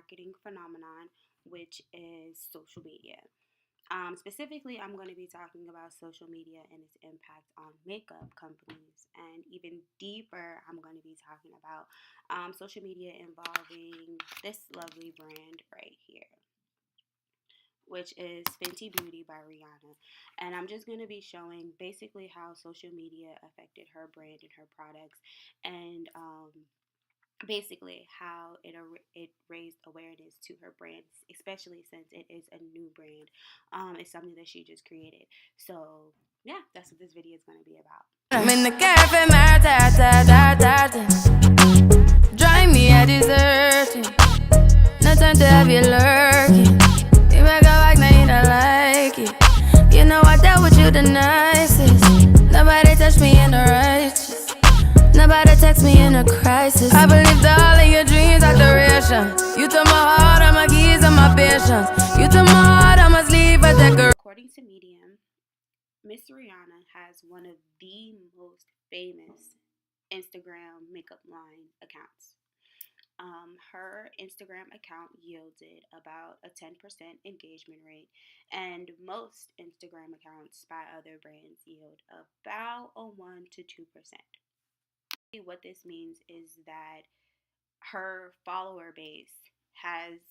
marketing phenomenon, which is social media. Specifically, I'm going to be talking about social media and its impact on makeup companies. And even deeper, I'm going to be talking about social media involving this lovely brand right here, which is Fenty Beauty by Rihanna. And I'm just going to be showing basically how social media affected her brand and her products, and basically how it raised awareness to her brand, especially since it is a new brand. It's something that she just created. So yeah, that's what this video is going to be about. I'm in the cafe, drive me a dessert. No time to have you lurking. You make a back, now you don't like it. You know I dealt with you the nicest. Nobody touched me in the righteous. Nobody text me in a crisis. I believed all of your dreams are duration. You took my heart, all my keys, and my patience. You took my heart, I must leave a decoration. According to Medium, Miss Rihanna has one of the most famous Instagram makeup line accounts. Her Instagram account yielded about a 10% engagement rate, and most Instagram accounts by other brands yield about a 1 to 2%. What this means is that her follower base has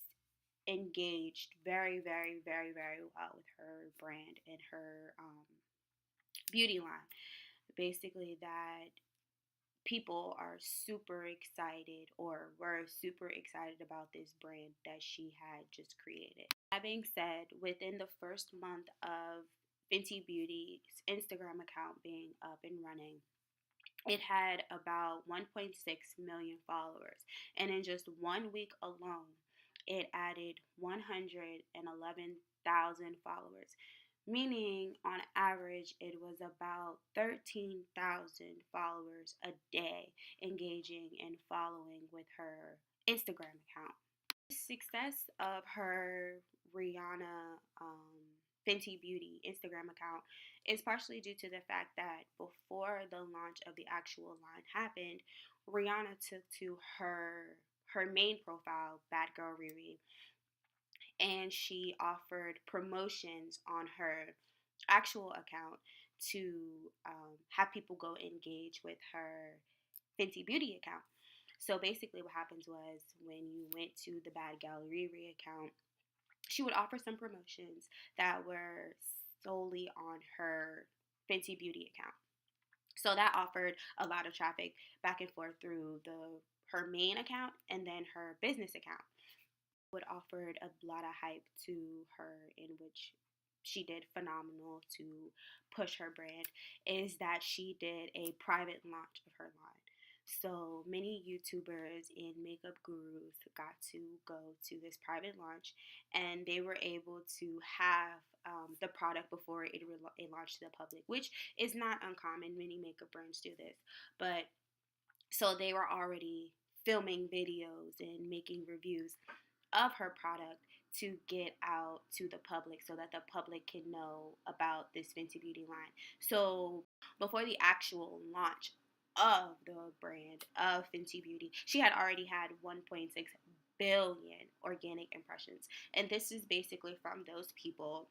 engaged very, very, very, very well with her brand and her beauty line. Basically, that people are super excited, or were super excited about this brand that she had just created. That being said, within the first month of Fenty Beauty's Instagram account being up and running, it had about 1.6 million followers, and in just 1 week alone, it added 111,000 followers, meaning on average it was about 13,000 followers a day engaging and following with her Instagram account. The success of her Rihanna Fenty Beauty Instagram account is partially due to the fact that before the launch of the actual line happened, Rihanna took to her main profile, Bad Girl Riri, and she offered promotions on her actual account to have people go engage with her Fenty Beauty account. So basically what happens was, when you went to the Bad Girl Riri account, she would offer some promotions that were solely on her Fenty Beauty account. So that offered a lot of traffic back and forth through her main account and then her business account. Would offered a lot of hype to her, in which she did phenomenal to push her brand, is that she did a private launch of her line. So many YouTubers and makeup gurus got to go to this private launch, and they were able to have the product before it launched to the public, which is not uncommon. Many makeup brands do this. But so they were already filming videos and making reviews of her product to get out to the public, so that the public can know about this Fenty Beauty line. So before the actual launch of the brand of Fenty Beauty, she had already had 1.6 billion organic impressions. And this is basically from those people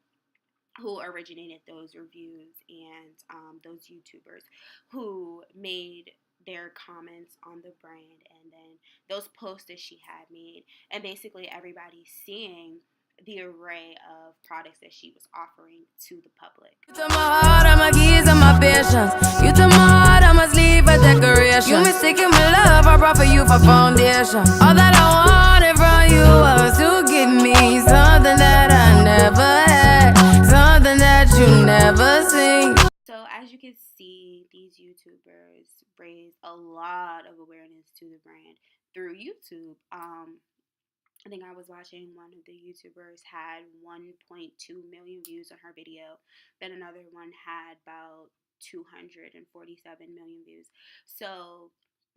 who originated those reviews, and those YouTubers who made their comments on the brand, and then those posts that she had made, and basically everybody seeing the array of products that she was offering to the public. You took my heart, all my keys, and my patience. You took my heart, I must leave a decoration. You mistaken my love, I brought for you for foundation. All that I wanted from you was to give me something that I never had, something that you never seen. So as you can see, these YouTubers raised a lot of awareness to the brand through YouTube. I think I was watching, one of the YouTubers had 1.2 million views on her video. Then another one had about 247 million views. So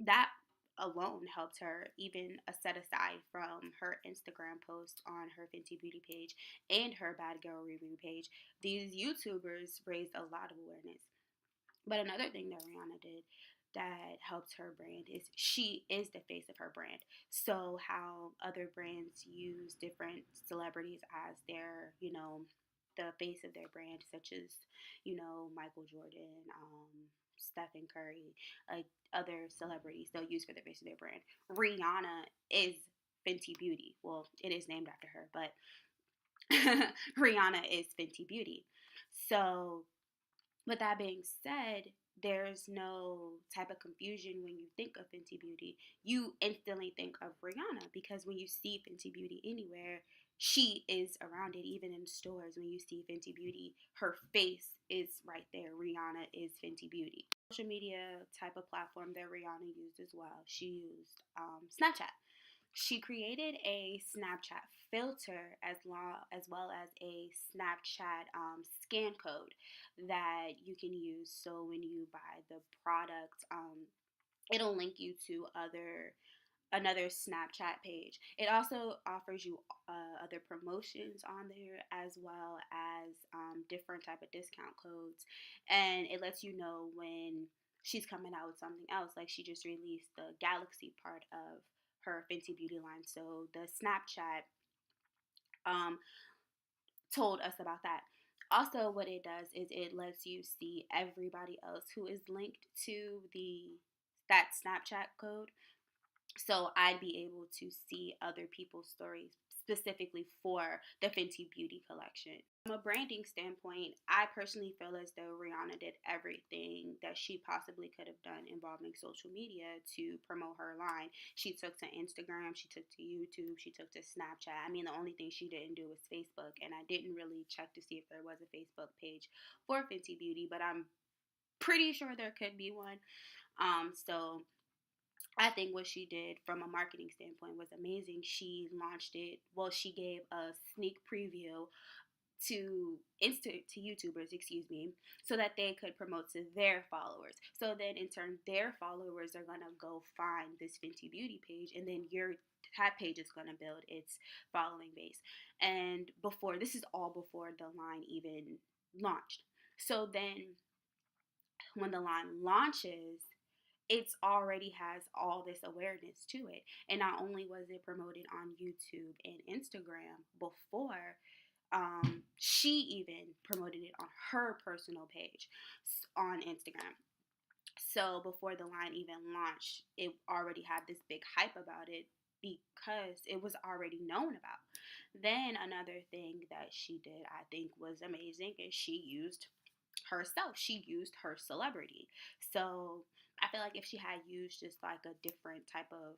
that alone helped her, even set aside from her Instagram post on her Fenty Beauty page and her Bad Girl Review page. These YouTubers raised a lot of awareness. But another thing that Rihanna did that helps her brand is she is the face of her brand. So how other brands use different celebrities as their, the face of their brand, such as, Michael Jordan, Stephen Curry, like other celebrities they'll use for the face of their brand. Rihanna is Fenty Beauty. Well, it is named after her, but Rihanna is Fenty Beauty. So, with that being said, there's no type of confusion when you think of Fenty Beauty. You instantly think of Rihanna because when you see Fenty Beauty anywhere, she is around it. Even in stores, when you see Fenty Beauty, her face is right there. Rihanna is Fenty Beauty. Social media type of platform that Rihanna used as well. She used Snapchat. She created a Snapchat filter as well as a Snapchat scan code that you can use. So when you buy the product, it'll link you to another Snapchat page. It also offers you other promotions on there, as well as different type of discount codes, and it lets you know when she's coming out with something else. Like she just released the Galaxy part of her Fenty Beauty line, so the Snapchat told us about that. Also, what it does is it lets you see everybody else who is linked to that Snapchat code. So I'd be able to see other people's stories specifically for the Fenty Beauty collection. From a branding standpoint, I personally feel as though Rihanna did everything that she possibly could have done involving social media to promote her line. She took to Instagram, she took to YouTube, she took to Snapchat. I mean, the only thing she didn't do was Facebook, and I didn't really check to see if there was a Facebook page for Fenty Beauty, but I'm pretty sure there could be one. So I think what she did from a marketing standpoint was amazing. She launched it. Well, she gave a sneak preview to YouTubers, so that they could promote to their followers. So then in turn, their followers are gonna go find this Fenty Beauty page, and then that page is gonna build its following base. And this is all before the line even launched. So then when the line launches, it's already has all this awareness to it. And not only was it promoted on YouTube and Instagram before, she even promoted it on her personal page on Instagram. So before the line even launched, it already had this big hype about it because it was already known about. Then another thing that she did, I think, was amazing, is she used herself. She used her celebrity. So I feel like if she had used just like a different type of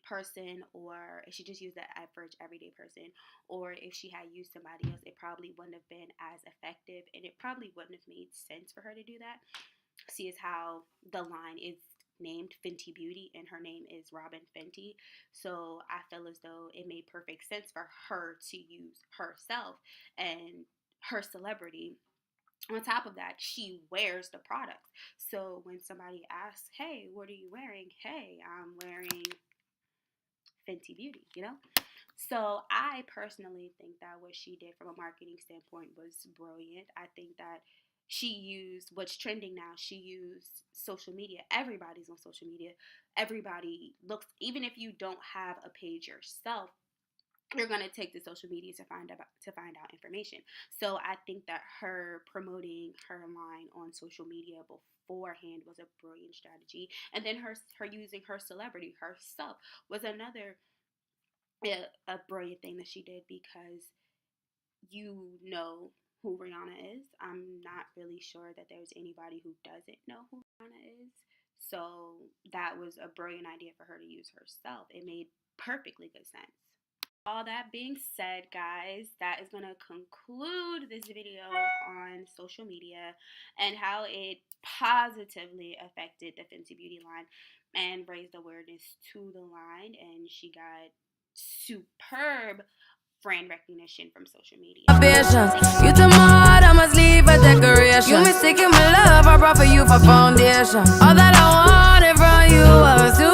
person, or if she just used that average everyday person, or if she had used somebody else, it probably wouldn't have been as effective, and it probably wouldn't have made sense for her to do that. See, is how the line is named Fenty Beauty and her name is Robin Fenty. So I feel as though it made perfect sense for her to use herself and her celebrity. On top of that, she wears the products. So when somebody asks, hey, what are you wearing? Hey, I'm wearing Fenty Beauty, So I personally think that what she did from a marketing standpoint was brilliant. I think that she used what's trending now. She used social media. Everybody's on social media. Everybody looks, even if you don't have a page yourself, you're going to take to social media to find out information. So I think that her promoting her line on social media beforehand was a brilliant strategy. And then her using her celebrity herself was another a brilliant thing that she did, because you know who Rihanna is. I'm not really sure that there's anybody who doesn't know who Rihanna is. So that was a brilliant idea for her to use herself. It made perfectly good sense. All that being said, guys, that is going to conclude this video on social media and how it positively affected the Fenty Beauty line and raised awareness to the line. And she got superb brand recognition from social media. You to my heart, I must leave a decoration. You mistaken my love, I brought for you for foundation. All that I wanted from you was to